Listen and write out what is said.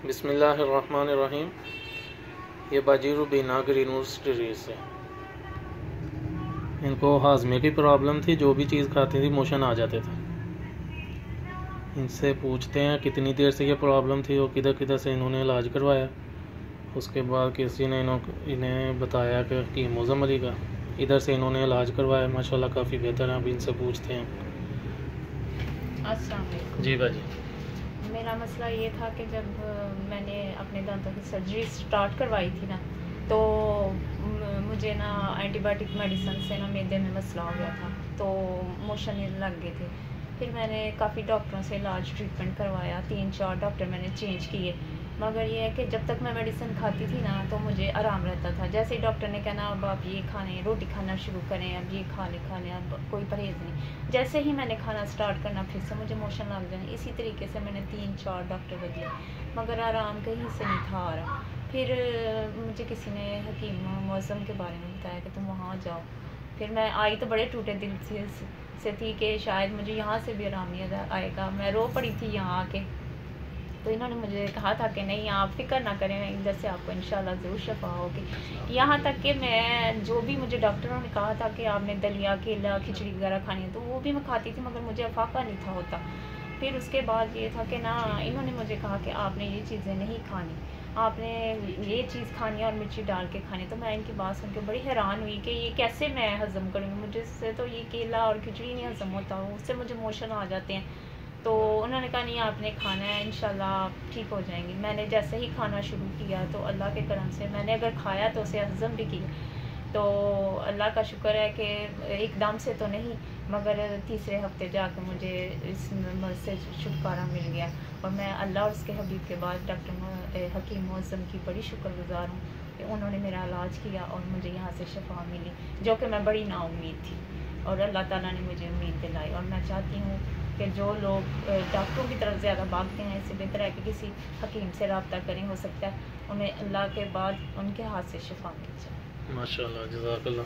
बिस्मिल्लाहिर्रहमानिर्रहीम। ये बाजीर बीना green street से। इनको हाजमे की प्रॉब्लम थी, जो भी चीज़ खाती थी मोशन आ जाते थे। इनसे पूछते हैं कितनी देर से ये प्रॉब्लम थी और किधर किधर से इन्होंने इलाज करवाया। उसके बाद किसी ने इन्हें बताया कि हकीम मौज़म अली का, इधर से इन्होंने इलाज करवाया, माशाल्लाह काफ़ी बेहतर है। अब इनसे पूछते हैं। अस्सलाम वालेकुम। जी बाजी, मेरा मसला ये था कि जब मैंने अपने दांतों की सर्जरी स्टार्ट करवाई थी ना, तो मुझे ना एंटीबायोटिक मेडिसिन से ना मैदे में मसला हो गया था, तो मोशन लग गए थे। फिर मैंने काफ़ी डॉक्टरों से इलाज ट्रीटमेंट करवाया, 3-4 डॉक्टर मैंने चेंज किए, मगर ये है कि जब तक मैं मेडिसिन खाती थी ना तो मुझे आराम रहता था। जैसे ही डॉक्टर ने कहना अब आप ये खाने, रोटी खाना शुरू करें, अब ये खा लें, अब कोई परहेज़ नहीं। जैसे ही मैंने खाना स्टार्ट करना फिर से मुझे मोशन लग जाए। इसी तरीके से मैंने 3-4 डॉक्टर बदले, मगर आराम कहीं से नहीं था आ रहा। फिर मुझे किसी ने हकीम मौज़म के बारे में बताया कि तुम वहाँ जाओ। फिर मैं आई तो बड़े टूटे दिल से थी कि शायद मुझे यहाँ से भी आराम नहीं आएगा। मैं रो पड़ी थी यहाँ आके। तो इन्होंने मुझे कहा था कि नहीं आप फ़िक्र ना करें, इधर से आपको इंशाल्लाह ज़रूर शफ़ा होगी। यहाँ तक कि मैं जो भी मुझे डॉक्टरों ने कहा था कि आपने दलिया, केला, खिचड़ी वगैरह खानी है, तो वो भी मैं खाती थी, मगर मुझे अफाका नहीं था होता। फिर उसके बाद ये था कि ना इन्होंने मुझे कहा कि आपने ये चीज़ें नहीं खानी, आपने ये चीज़ खानी है और मिर्ची डाल के खानी। तो मैं इनकी बात सुन के बड़ी हैरान हुई कि ये कैसे मैं हज़म करूँगी, मुझे से तो ये केला और खिचड़ी नहीं हज़म होता, उससे मुझे मोशन आ जाते हैं। तो उन्होंने कहा नहीं आपने खाना है, इंशाल्लाह आप ठीक हो जाएंगी। मैंने जैसे ही खाना शुरू किया तो अल्लाह के करम से मैंने अगर खाया तो उसे हज़म भी किया। तो अल्लाह का शुक्र है कि एकदम से तो नहीं, मगर तीसरे हफ्ते जाकर मुझे इस मर्ज़ से छुटकारा मिल गया। और मैं अल्लाह और उसके हबीब के बाद डॉक्टर हकीम मौज़म की बड़ी शुक्रगुज़ार हूँ कि उन्होंने मेरा इलाज किया और मुझे यहाँ से शफ़ा मिली, जो कि मैं बड़ी नाउम्मीद थी, और अल्लाह ताला ने मुझे उम्मीद दिलाई। और मैं चाहती हूँ कि जो लोग डॉक्टरों की तरफ ज़्यादा भागते हैं, इससे बेहतर है कि किसी हकीम से रब्ता करें। हो सकता है उन्हें अल्लाह के बाद उनके हाथ से शिफा मिल जाए। माशाल्लाह, जज़ाकल्लाह।